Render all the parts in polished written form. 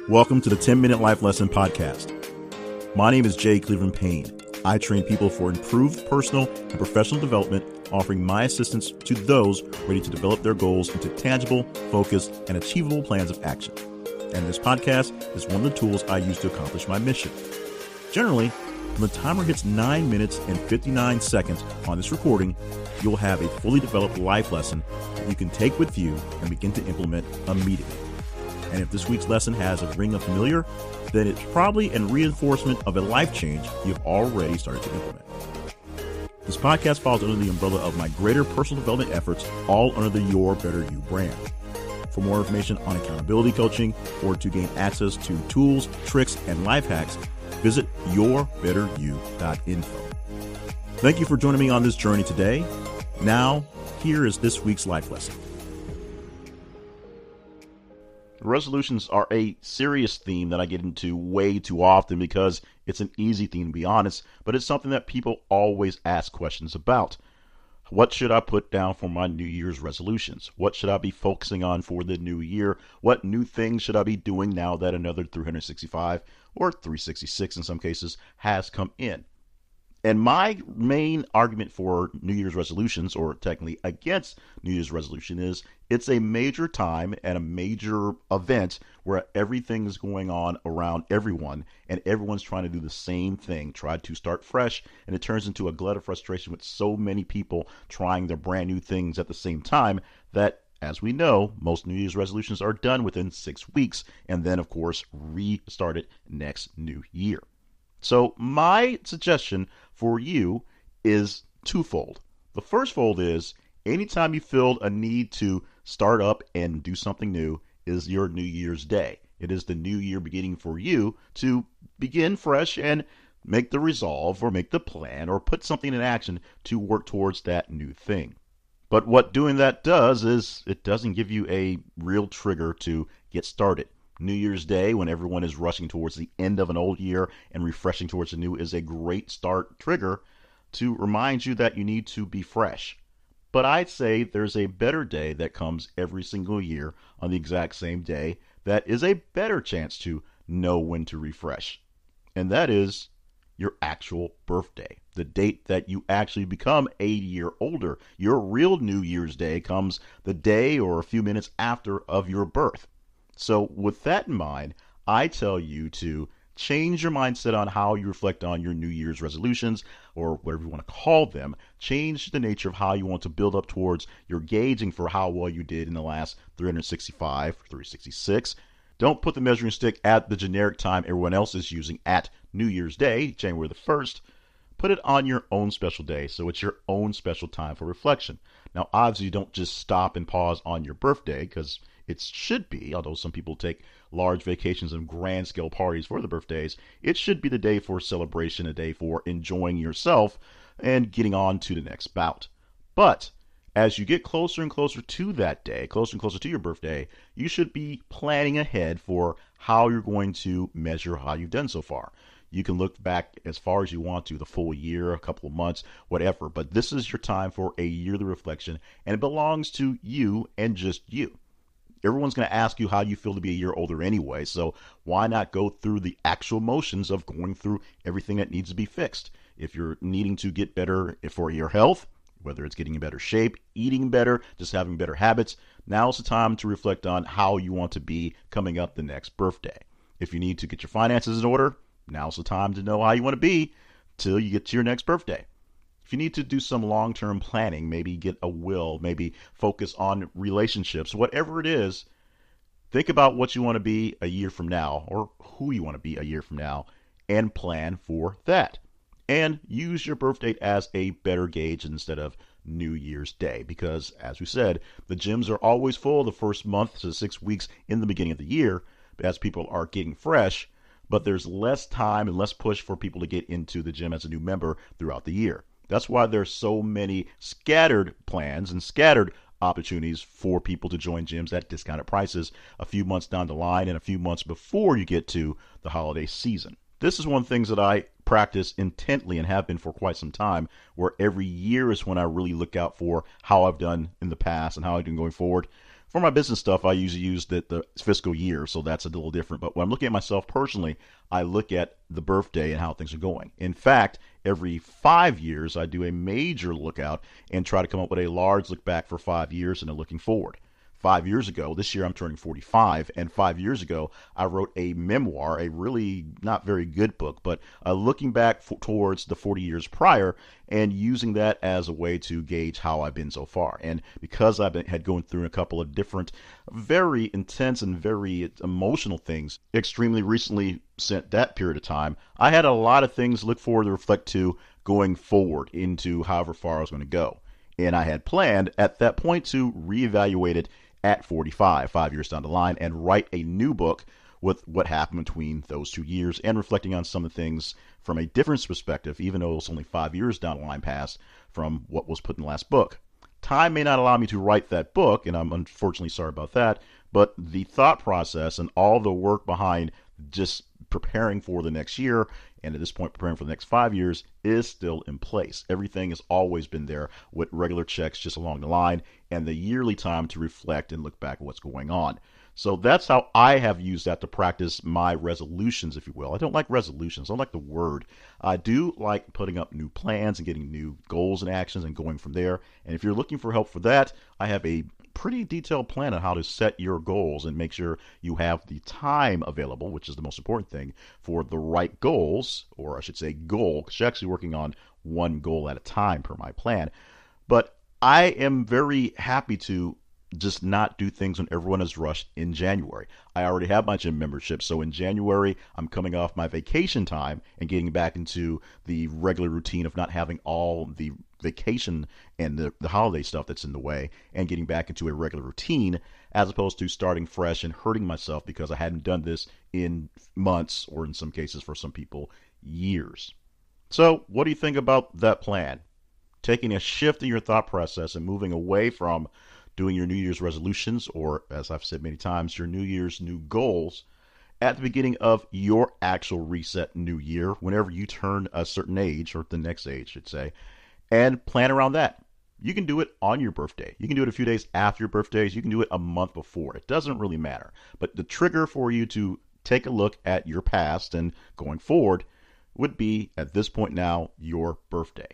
Welcome to the 10-Minute Life Lesson Podcast. My name is Jay Cleveland Payne. I train people for improved personal and professional development, offering my assistance to those ready to develop their goals into tangible, focused, and achievable plans of action. And this podcast is one of the tools I use to accomplish my mission. Generally, when the timer hits 9 minutes and 59 seconds on this recording, you'll have a fully developed life lesson that you can take with you and begin to implement immediately. And if this week's lesson has a ring of familiar, then it's probably a reinforcement of a life change you've already started to implement. This podcast falls under the umbrella of my greater personal development efforts, all under the Your Better You brand. For more information on accountability coaching or to gain access to tools, tricks, and life hacks, visit yourbetteryouinfo. Thank you for joining me on this journey today. Now, here is this week's life lesson. Resolutions are a serious theme that I get into way too often because it's an easy theme, to be honest, but it's something that people always ask questions about. What should I put down for my New Year's resolutions? What should I be focusing on for the new year? What new things should I be doing now that another 365 or 366 in some cases has come in? And my main argument for New Year's resolutions, or technically against New Year's resolution, is it's a major time and a major event where everything is going on around everyone and everyone's trying to do the same thing, try to start fresh, and it turns into a glut of frustration with so many people trying their brand new things at the same time that, as we know, most New Year's resolutions are done within 6 weeks and then, of course, restarted next new year. So my suggestion for you is twofold. The first fold is anytime you feel a need to start up and do something new is your New Year's Day. It is the new year beginning for you to begin fresh and make the resolve or make the plan or put something in action to work towards that new thing. But what doing that does is it doesn't give you a real trigger to get started. New Year's Day, when everyone is rushing towards the end of an old year and refreshing towards the new, is a great start trigger to remind you that you need to be fresh. But I'd say there's a better day that comes every single year on the exact same day that is a better chance to know when to refresh. And that is your actual birthday, the date that you actually become a year older. Your real New Year's Day comes the day or a few minutes after of your birth. So with that in mind, I tell you to change your mindset on how you reflect on your New Year's resolutions, or whatever you want to call them. Change the nature of how you want to build up towards your gauging for how well you did in the last 365, 366. Don't put the measuring stick at the generic time everyone else is using at New Year's Day, January the 1st. Put it on your own special day, so it's your own special time for reflection. Now, obviously, you don't just stop and pause on your birthday, because it should be, although some people take large vacations and grand scale parties for the birthdays, it should be the day for celebration, a day for enjoying yourself and getting on to the next bout. But as you get closer and closer to that day, closer and closer to your birthday, you should be planning ahead for how you're going to measure how you've done so far. You can look back as far as you want to, the full year, a couple of months, whatever, but this is your time for a yearly reflection, and it belongs to you and just you. Everyone's going to ask you how you feel to be a year older anyway, so why not go through the actual motions of going through everything that needs to be fixed? If you're needing to get better for your health, whether it's getting in better shape, eating better, just having better habits, now's the time to reflect on how you want to be coming up the next birthday. If you need to get your finances in order, now's the time to know how you want to be till you get to your next birthday. If you need to do some long-term planning, maybe get a will, maybe focus on relationships, whatever it is, think about what you want to be a year from now or who you want to be a year from now and plan for that. And use your birth date as a better gauge instead of New Year's Day because, as we said, the gyms are always full the first month to 6 weeks in the beginning of the year as people are getting fresh, but there's less time and less push for people to get into the gym as a new member throughout the year. That's why there's so many scattered plans and scattered opportunities for people to join gyms at discounted prices a few months down the line and a few months before you get to the holiday season. This is one of the things that I practice intently and have been for quite some time, where every year is when I really look out for how I've done in the past and how I've done going forward. For my business stuff, I usually use the fiscal year, so that's a little different. But when I'm looking at myself personally, I look at the birthday and how things are going. In fact, every 5 years, I do a major lookout and try to come up with a large look back for 5 years and a looking forward. 5 years ago, this year I'm turning 45, and 5 years ago I wrote a memoir, a really not very good book, but looking back towards the 40 years prior and using that as a way to gauge how I've been so far. And because had gone through a couple of different very intense and very emotional things extremely recently since that period of time, I had a lot of things to look forward to reflect to going forward into however far I was going to go. And I had planned at that point to reevaluate it at 45, 5 years down the line, and write a new book with what happened between those 2 years and reflecting on some of the things from a different perspective, even though it was only 5 years down the line past from what was put in the last book. Time may not allow me to write that book, and I'm unfortunately sorry about that, but the thought process and all the work behind just preparing for the next year, and at this point preparing for the next 5 years, is still in place. Everything has always been there with regular checks just along the line and the yearly time to reflect and look back at what's going on. So that's how I have used that to practice my resolutions, if you will. I don't like resolutions. I don't like the word. I do like putting up new plans and getting new goals and actions and going from there. And if you're looking for help for that, I have a pretty detailed plan on how to set your goals and make sure you have the time available, which is the most important thing, for the right goals, or I should say goal, because you're actually working on one goal at a time per my plan. But I am very happy to just not do things when everyone is rushed in January. I already have my gym membership, so in January, I'm coming off my vacation time and getting back into the regular routine of not having all the vacation and the holiday stuff that's in the way and getting back into a regular routine as opposed to starting fresh and hurting myself because I hadn't done this in months or in some cases for some people, years. So what do you think about that plan? Taking a shift in your thought process and moving away from doing your New Year's resolutions, or as I've said many times, your New Year's new goals at the beginning of your actual reset new year, whenever you turn a certain age, or the next age, I should say, and plan around that. You can do it on your birthday. You can do it a few days after your birthdays. You can do it a month before. It doesn't really matter. But the trigger for you to take a look at your past and going forward would be, at this point now, your birthday.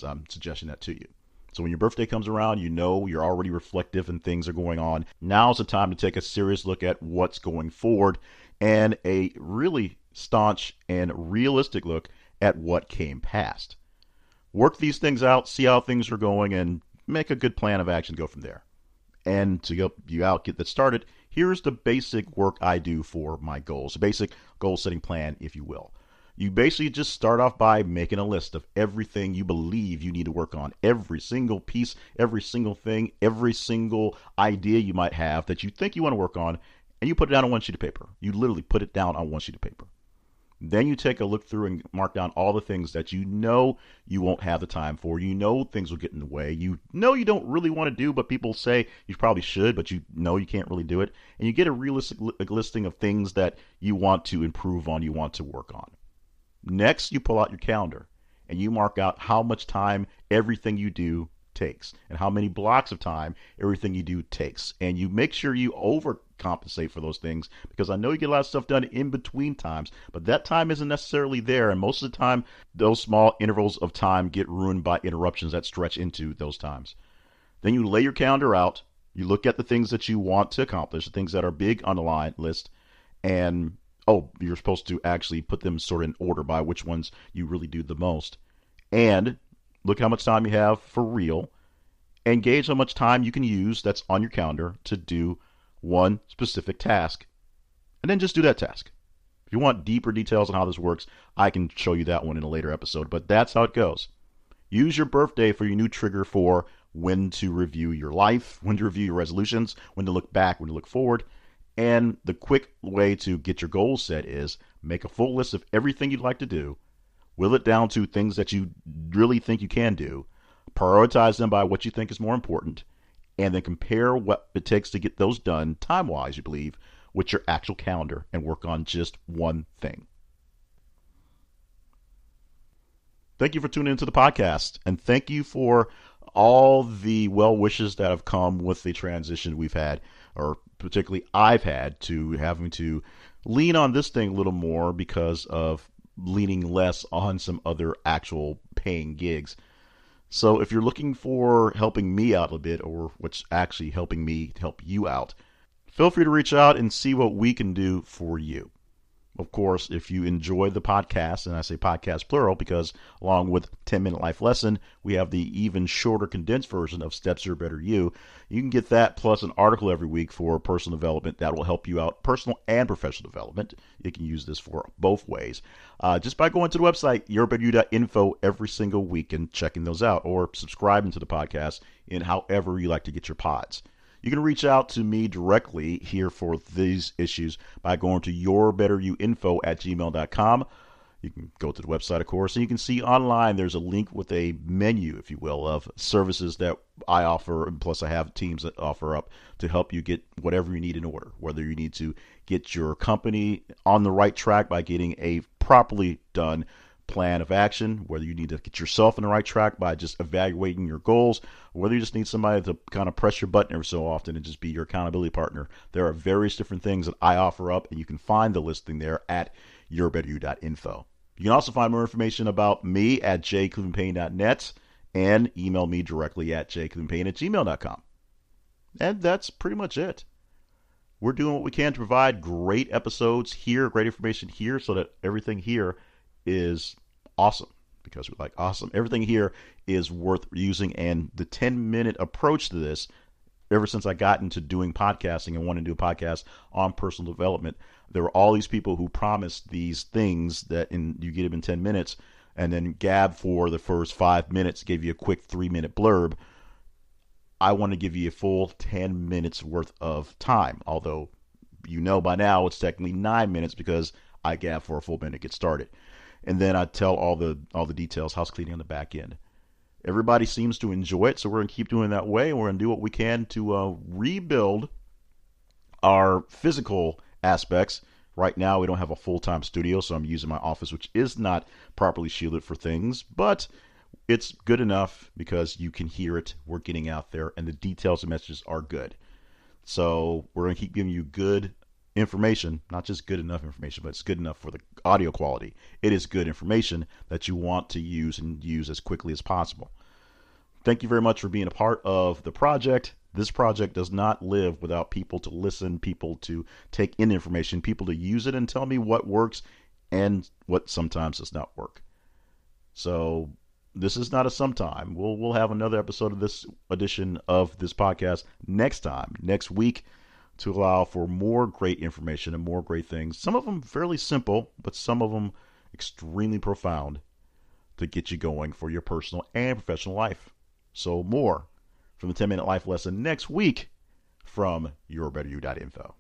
I'm suggesting that to you. So when your birthday comes around, you know you're already reflective and things are going on. Now's the time to take a serious look at what's going forward and a really staunch and realistic look at what came past. Work these things out, see how things are going, and make a good plan of action to go from there. And to help you out, get that started, here's the basic work I do for my goals, a basic goal setting plan, if you will. You basically just start off by making a list of everything you believe you need to work on. Every single piece, every single thing, every single idea you might have that you think you want to work on, and you put it down on one sheet of paper. You literally put it down on one sheet of paper. Then you take a look through and mark down all the things that you know you won't have the time for. You know things will get in the way. You know you don't really want to do, but people say you probably should, but you know you can't really do it. And you get a realistic listing of things that you want to improve on, you want to work on. Next, you pull out your calendar and you mark out how much time everything you do takes and how many blocks of time everything you do takes. And you make sure you overcompensate for those things because I know you get a lot of stuff done in between times, but that time isn't necessarily there. And most of the time, those small intervals of time get ruined by interruptions that stretch into those times. Then you lay your calendar out. You look at the things that you want to accomplish, the things that are big on the line list, and you're supposed to actually put them sort of in order by which ones you really do the most. And look how much time you have for real and gauge how much time you can use that's on your calendar to do one specific task. And then just do that task. If you want deeper details on how this works, I can show you that one in a later episode, but that's how it goes. Use your birthday for your new trigger for when to review your life, when to review your resolutions, when to look back, when to look forward. And the quick way to get your goals set is make a full list of everything you'd like to do, will it down to things that you really think you can do, prioritize them by what you think is more important, and then compare what it takes to get those done time-wise, you believe, with your actual calendar and work on just one thing. Thank you for tuning into the podcast, and thank you for all the well wishes that have come with the transition we've had, or particularly I've had, to having to lean on this thing a little more because of leaning less on some other actual paying gigs. So if you're looking for helping me out a bit, or what's actually helping me help you out, feel free to reach out and see what we can do for you. Of course, if you enjoy the podcast, and I say podcast plural because along with 10-Minute Life Lesson, we have the even shorter condensed version of Steps to Your Better You. You can get that plus an article every week for personal development that will help you out, personal and professional development. You can use this for both ways. Just by going to the website, yourbetteryouinfo, every single week and checking those out, or subscribing to the podcast in however you like to get your pods. You can reach out to me directly here for these issues by going to yourbetteryouinfo@gmail.com. You can go to the website, of course, and you can see online there's a link with a menu, if you will, of services that I offer, and plus I have teams that offer up to help you get whatever you need in order, whether you need to get your company on the right track by getting a properly done plan of action, whether you need to get yourself on the right track by just evaluating your goals, or whether you just need somebody to kind of press your button every so often and just be your accountability partner. There are various different things that I offer up, and you can find the listing there at yourbetteryou.info. You can also find more information about me at jclevelandpayne.net and email me directly at jclevelandpayne@gmail.com. And that's pretty much it. We're doing what we can to provide great episodes here, great information here, so that everything here is awesome, because we like awesome. Everything here is worth using, and the 10-minute approach to this, ever since I got into doing podcasting and wanted to do a podcast on personal development, there were all these people who promised these things that you get them in 10 minutes, and then Gab for the first 5 minutes gave you a quick 3-minute blurb. I want to give you a full 10 minutes worth of time, although you know by now it's technically 9 minutes because I gab for a full minute to get started. And then I tell all the details, house cleaning on the back end. Everybody seems to enjoy it, so we're going to keep doing it that way, and we're going to do what we can to rebuild our physical aspects. Right now, we don't have a full-time studio, so I'm using my office, which is not properly shielded for things, but it's good enough because you can hear it. We're getting out there, and the details and messages are good. So we're going to keep giving you good information, not just good enough information, but it's good enough for the audio quality. It is good information that you want to use and use as quickly as possible. Thank you very much for being a part of the project. This project does not live without people to listen, people to take in information, people to use it and tell me what works and what sometimes does not work. So this is not a sometime. We'll have another episode of this edition of this podcast next week, to allow for more great information and more great things. Some of them fairly simple, but some of them extremely profound to get you going for your personal and professional life. So more from the 10-Minute Life Lesson next week from yourbetteryou.info.